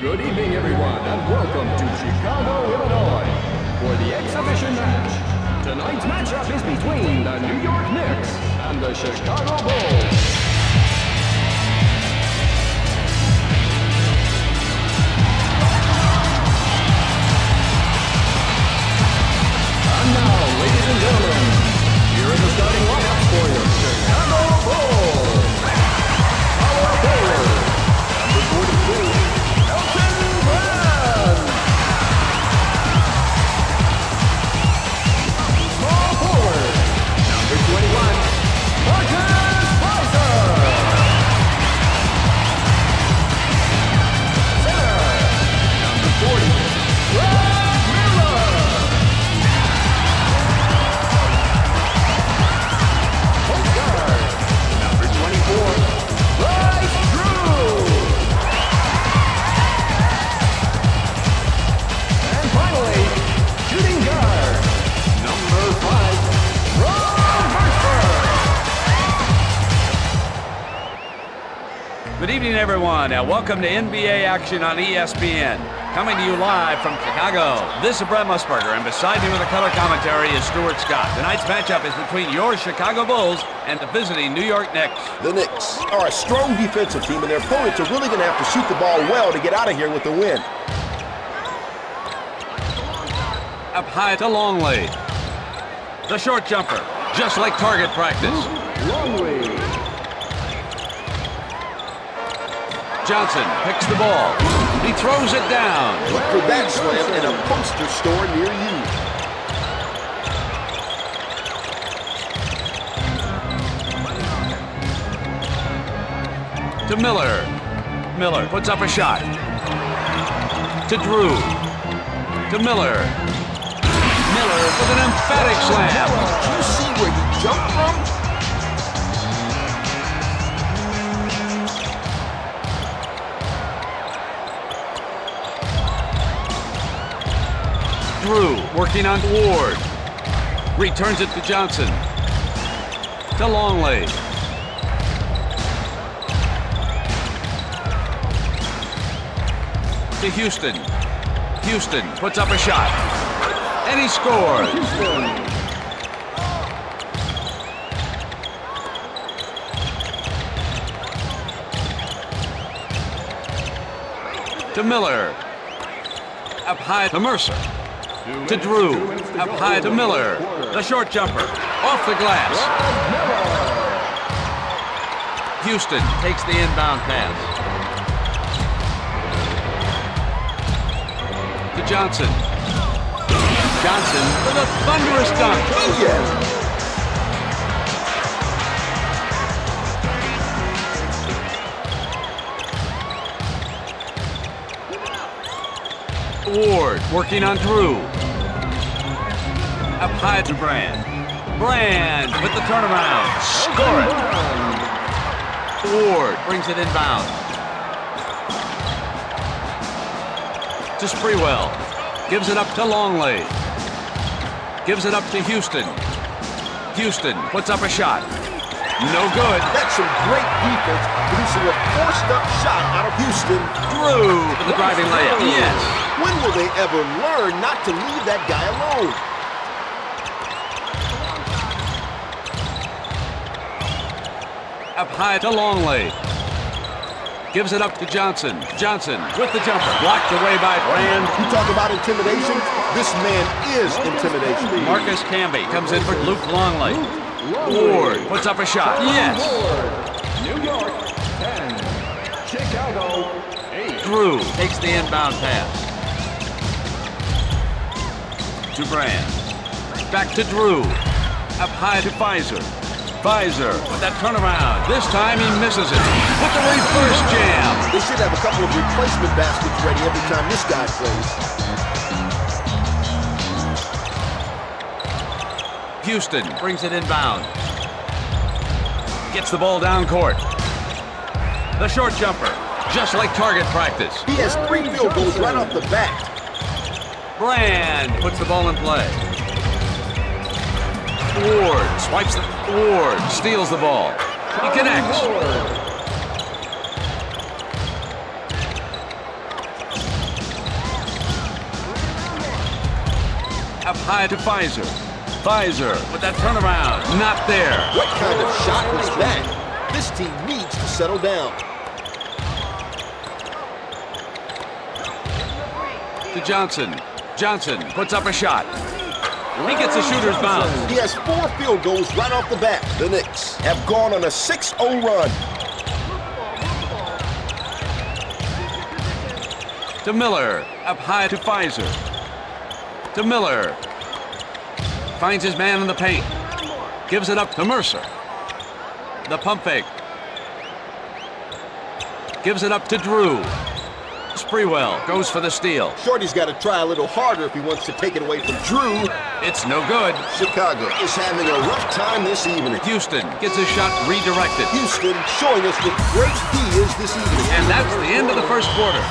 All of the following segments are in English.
Good evening, everyone, and welcome to Chicago, Illinois, for the exhibition match. Tonight's matchup is between the New York Knicks and the Chicago Bulls. And now, ladies and gentlemen, here is the starting lineup for your Chicago Bulls. Power forward, number 42. Small forward, number 21, Marcus Bison. evening, everyone, and welcome to NBA action on ESPN. Coming to you live from Chicago. This is Brett Musburger, and beside me with the color commentary is Stuart Scott. Tonight's matchup is between your Chicago Bulls and the visiting New York Knicks. The Knicks are a strong defensive team, and their opponents are really going to have to shoot the ball well to get out of here with the win. Up high to Longley. The short jumper, just like target practice. Longley. Johnson picks the ball. He throws it down. Look for that slam in a poster store near you. To Miller. Miller puts up a shot. To Drew. To Miller. Miller with an emphatic slam. Did you see where he jumped from? Drew working on Ward. Returns it to Johnson. To Longley. To Houston. Houston puts up a shot. And he scores. To Miller. Up high to Mercer. To Drew. Up high to Miller. The short jumper. Off the glass. Houston takes the inbound pass. To Johnson. Johnson with a thunderous dunk. Oh, yes. Ward working on Drew. Up high to Brand. Brand with the turnaround. Score it. Ward brings it inbound. To Sprewell. Gives it up to Longley. Gives it up to Houston. Houston puts up a shot. No good. That's some great defense, producing a forced-up shot out of Houston. Drew with the driving layup. Yes. When will they ever learn not to leave that guy alone? Up high to Longley. Gives it up to Johnson. Johnson with the jumper. Blocked away by Brand. You talk about intimidation? This man is intimidation. Marcus Camby comes in for Luke Longley. Ward puts up a shot. Yes. New York 10. Chicago 8. Drew takes the inbound pass. To Brand. Back to Drew. Up high to Pfizer. Pfizer with that turnaround. This time he misses it. With the reverse jam. They should have a couple of replacement baskets ready every time this guy plays. Houston brings it inbound. Gets the ball down court. The short jumper, just like target practice. He has 3 field goals right off the bat. Brand puts the ball in play. Ward swipes the... Ward steals the ball. He connects. Up high to Pfizer. Pfizer with that turnaround. Not there. What kind of shot was that? This team needs to settle down. To Johnson. Johnson puts up a shot. He gets a shooter's bounce. He has 4 field goals right off the bat. The Knicks have gone on a 6-0 run. To Miller. Up high to Pfizer. To Miller. Finds his man in the paint. Gives it up to Mercer. The pump fake. Gives it up to Drew. Sprewell goes for the steal. Shorty's got to try a little harder if he wants to take it away from Drew. It's no good. Chicago is having a rough time this evening. Houston gets his shot redirected. Houston showing us what great he is this evening. And that's the end of the first quarter.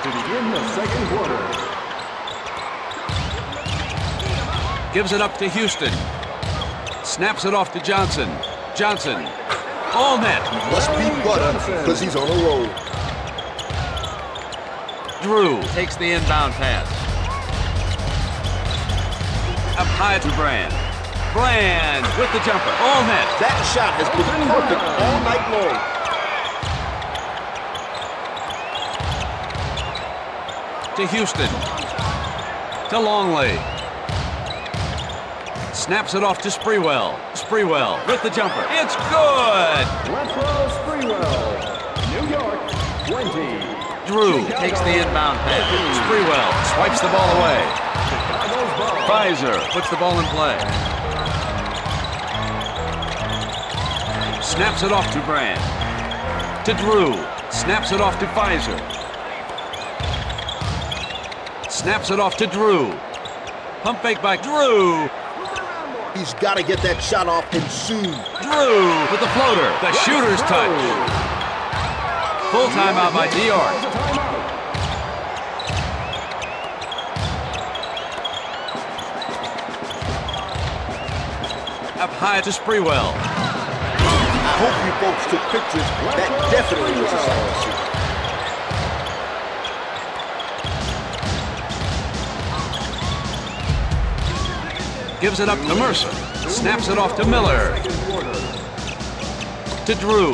To begin the second quarter. Gives it up to Houston. Snaps it off to Johnson. Johnson All net. Must be butter, because he's on a roll. Drew takes the inbound pass. Up high to Brand. Brand with the jumper. All net. That shot has been perfect all night long. To Houston. To Longley. Snaps it off to Sprewell. Sprewell with the jumper. It's good! Lateral Sprewell. New York, 20. Drew takes the inbound pass. Sprewell swipes the ball away. Chicago's ball. Pfizer puts the ball in play. Snaps it off to Brand. To Drew. Snaps it off to Pfizer. Snaps it off to Drew. Pump fake by Drew. He's got to get that shot off and soon. Drew with the floater. The shooter's touch. Full timeout by Dior. Up high to Sprewell. I hope you folks took pictures. That definitely was a sight to see. Gives it up to Mercer. Snaps it off to Miller. To Drew.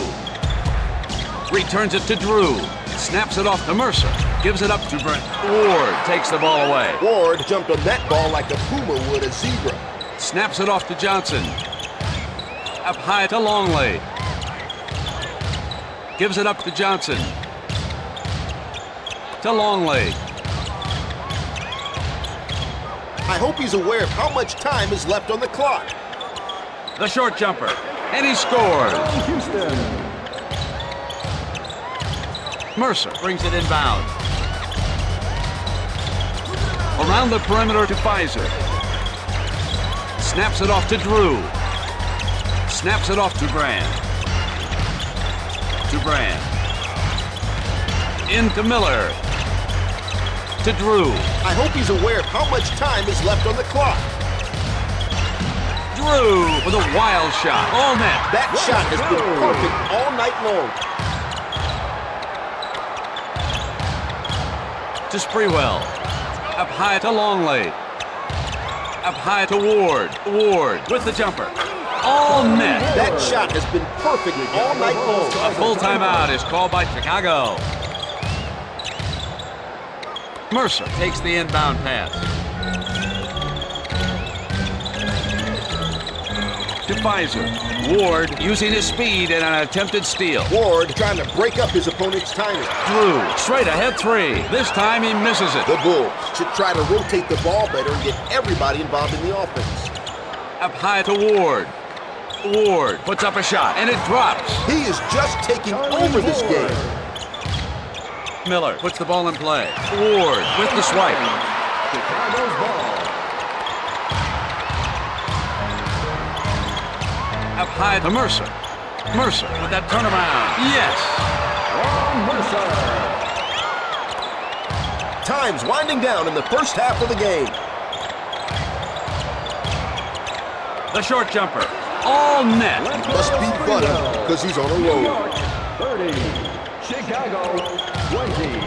Returns it to Drew. Snaps it off to Mercer. Gives it up to Brent. Ward takes the ball away. Ward jumped on that ball like a puma would a zebra. Snaps it off to Johnson. Up high to Longley. Gives it up to Johnson. To Longley. I hope he's aware of how much time is left on the clock. The short jumper. And he scores. Houston. Mercer brings it inbound. Around the perimeter to Pfizer. Snaps it off to Drew. Snaps it off to Brand. To Brand. Into Miller. To Drew. I hope he's aware of how much time is left on the clock. Drew with a wild shot. All net. That shot has been perfect all night long. To Sprewell. Up high to Longley. Up high to Ward. Ward with the jumper. All net. That shot has been perfect all night long. A full timeout is called by Chicago. Mercer takes the inbound pass. To Pfizer. Ward using his speed in an attempted steal. Ward trying to break up his opponent's timing. Drew straight ahead three. This time he misses it. The Bulls should try to rotate the ball better and get everybody involved in the offense. Up high to Ward. Ward puts up a shot and it drops. He is just taking over this game. Miller puts the ball in play. Ward with the swipe. Chicago's ball. Up high to Mercer. Mercer with that turnaround. Yes. Mercer. Time's winding down in the first half of the game. The short jumper. All net. Must be butter, because he's on a New roll. York, 30. Chicago, 20.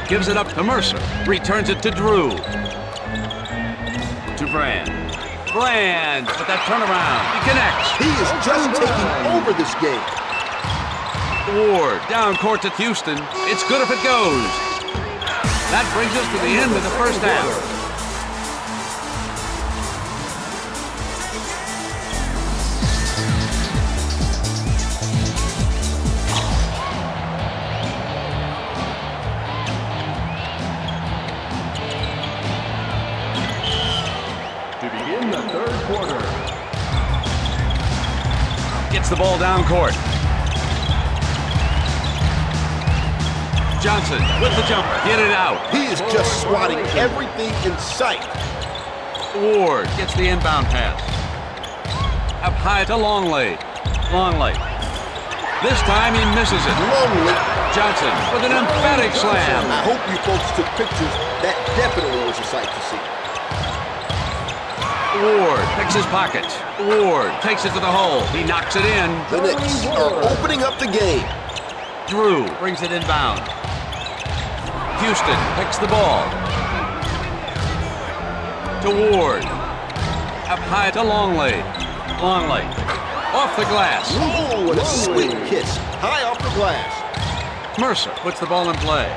Gives it up to Mercer. Returns it to Drew. To Brand. Brand with that turnaround. He connects. He is just taking over this game. Ward down court to Houston. It's good if it goes. That brings us to the end of the first half. In the third quarter. Gets the ball down court. Johnson with the jumper. Get it out. He is just swatting everything in sight. Ward gets the inbound pass. Up high to Longley. Longley. This time he misses it. Longley. Johnson with an emphatic slam. I hope you folks took pictures. That definitely was a sight to see. Ward picks his pocket. Ward takes it to the hole. He knocks it in. The Knicks are opening up the game. Drew brings it inbound. Houston picks the ball. To Ward. Up high to Longley. Longley. Off the glass. Oh, what a sweet kiss. High off the glass. Mercer puts the ball in play.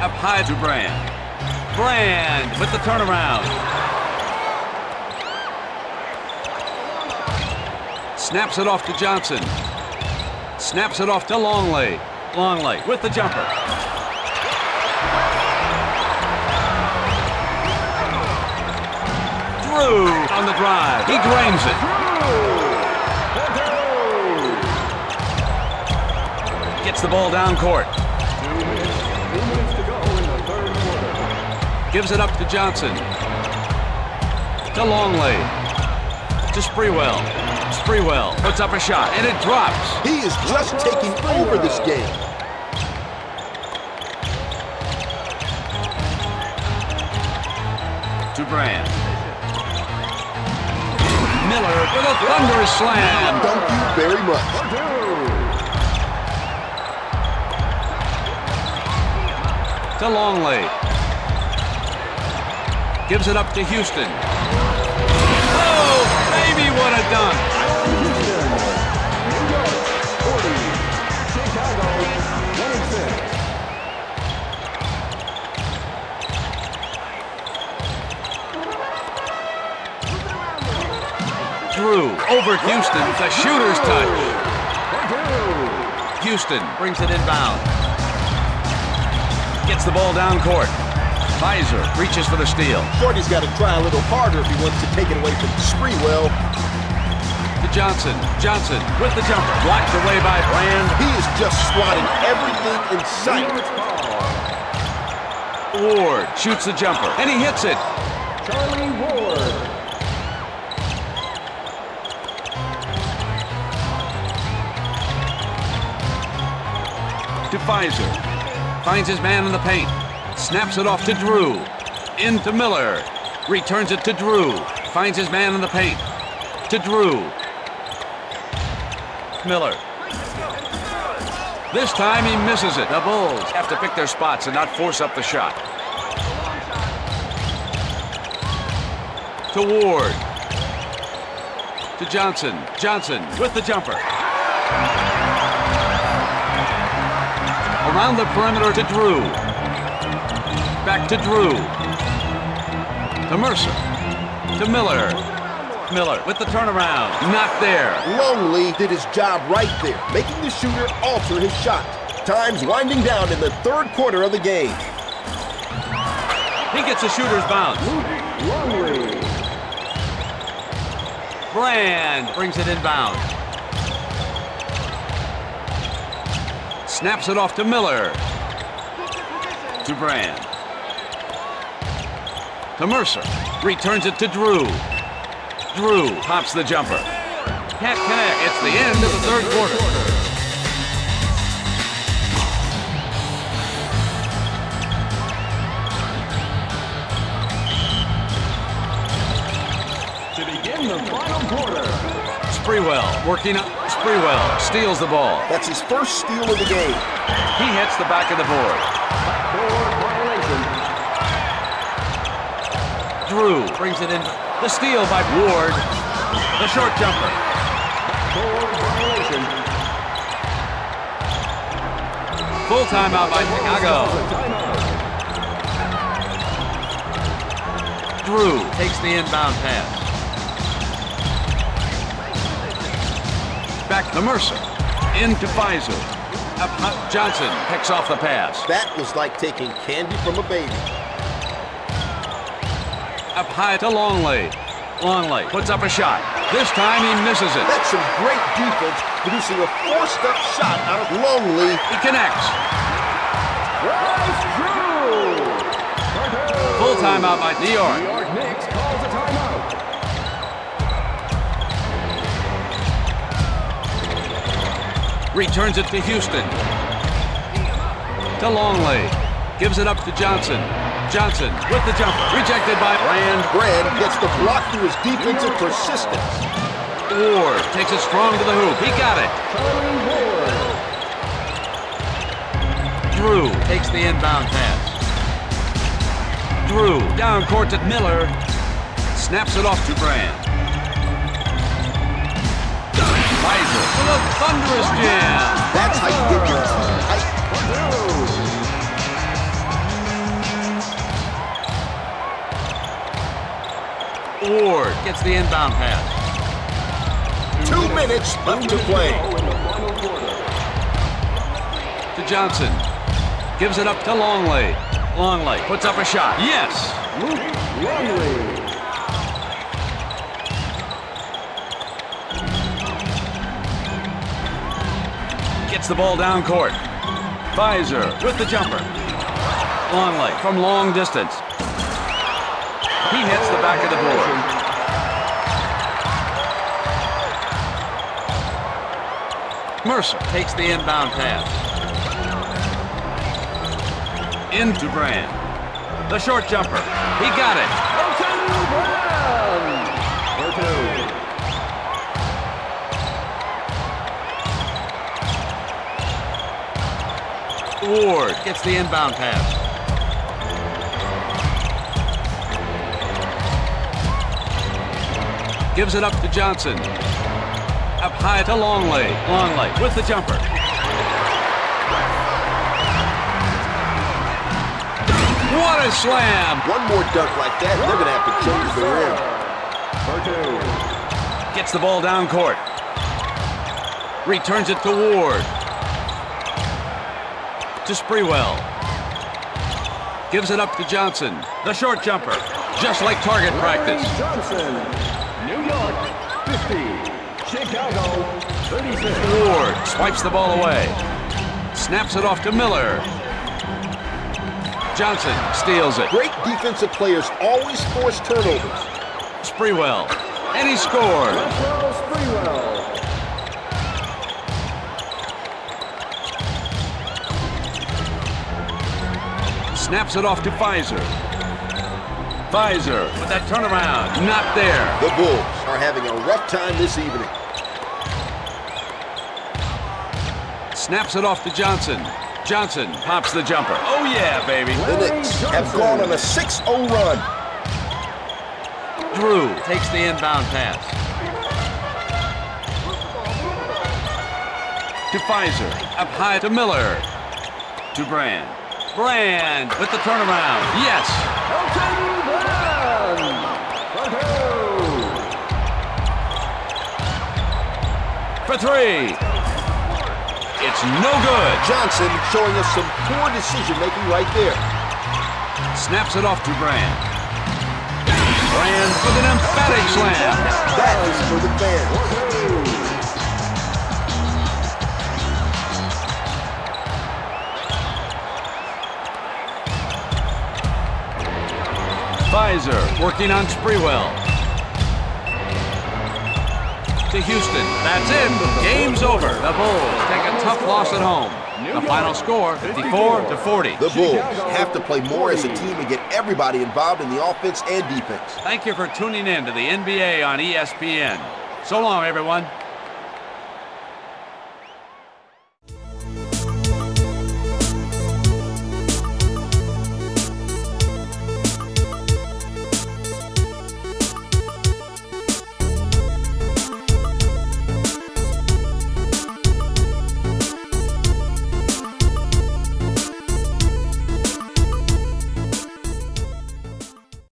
Up high to Brand. Brand with the turnaround. Snaps it off to Johnson. Snaps it off to Longley. Longley with the jumper. Drew on the drive. He drains it. Gets the ball down court. 2 minutes to go in the third quarter. Gives it up to Johnson. To Longley. To Sprewell. Sprewell puts up a shot, and it drops. He is just taking over this game. To Brand. Miller with a thunderous slam. Thank you very much. To Longley. Gives it up to Houston. Oh, baby, what a dunk. 40. Chicago 26. Drew over Houston. The shooter's touch. Houston brings it inbound. Gets the ball down court. Pfizer reaches for the steal. Shorty's got to try a little harder if he wants to take it away from Sprewell. To Johnson. Johnson with the jumper. Blocked away by Brand. He is just swatting everything in sight. Ward shoots the jumper, and he hits it. Charlie Ward. To Pfizer. Finds his man in the paint. Snaps it off to Drew. Into Miller. Returns it to Drew. Finds his man in the paint. To Drew. Miller. This time he misses it. The Bulls have to pick their spots and not force up the shot. To Ward. To Johnson. Johnson with the jumper. Around the perimeter to Drew. Back to Drew. To Mercer. To Miller. Miller with the turnaround. Not there. Longley did his job right there, making the shooter alter his shot. Time's winding down in the third quarter of the game. He gets a shooter's bounce. Longley. Brand brings it inbound. Snaps it off to Miller. To Brand. To Mercer. Returns it to Drew. Drew pops the jumper. Can't connect. It's the end of the third quarter. To begin the final quarter. Sprewell working up. Sprewell steals the ball. That's his first steal of the game. He hits the back of the board. Backboard violation. Drew brings it in. The steal by Ward. The short jumper. Backboard violation. Full timeout by Chicago. Drew takes the inbound pass. Back to Mercer. Into Pfizer. Up Johnson picks off the pass. That was like taking candy from a baby. Up high to Longley. Longley puts up a shot. This time he misses it. That's some great defense, producing a forced-up shot out of Longley. He connects. Bryce Drew. Full timeout by New York. New York Knicks calls a timeout. Returns it to Houston. To Longley. Gives it up to Johnson. Johnson with the jumper. Rejected by Brand. Brand gets the block through his defensive persistence. Ward takes it strong to the hoop. He got it. Drew takes the inbound pass. Drew down court to Miller. Snaps it off to Brand. Weiser with a thunderous jam. That's how you get your team hyped. Ward gets the inbound pass. 2 minutes left to play. To Johnson. Gives it up to Longley. Longley puts up a shot. Yes. Gets the ball down court. Weiser with the jumper. Longley from long distance. He hits the back of the board. Mercer takes the inbound pass. Into Brand. The short jumper. He got it. Ward gets the inbound pass. Gives it up to Johnson. Up high to Longley. Longley with the jumper. What a slam! One more dunk like that, they're going to have to change the rim. Gets the ball down court. Returns it to Ward. To Sprewell. Gives it up to Johnson. The short jumper. Just like target practice. Johnson, New York, 50. Chicago, 36. Ward swipes the ball away. Snaps it off to Miller. Johnson steals it. Great defensive players always force turnovers. Sprewell. And he scores. Sprewell. Snaps it off to Weiser. Weiser with that turnaround. Not there. The Bulls are having a rough time this evening. Snaps it off to Johnson. Johnson pops the jumper. Oh yeah, baby. The Knicks have gone on a 6-0 run. Drew takes the inbound pass. To Weiser. Up high to Miller. To Brand. Brand with the turnaround. Yes. For three. It's no good. Johnson showing us some poor decision-making right there. Snaps it off to Brand. Brand with an emphatic slam. That is for the fans. Weiser working on Sprewell. To Houston. That's it. Game's over. The Bulls take a tough loss at home. The final score, 54-40. The Bulls have to play more as a team and get everybody involved in the offense and defense. Thank you for tuning in to the NBA on ESPN. So long, everyone.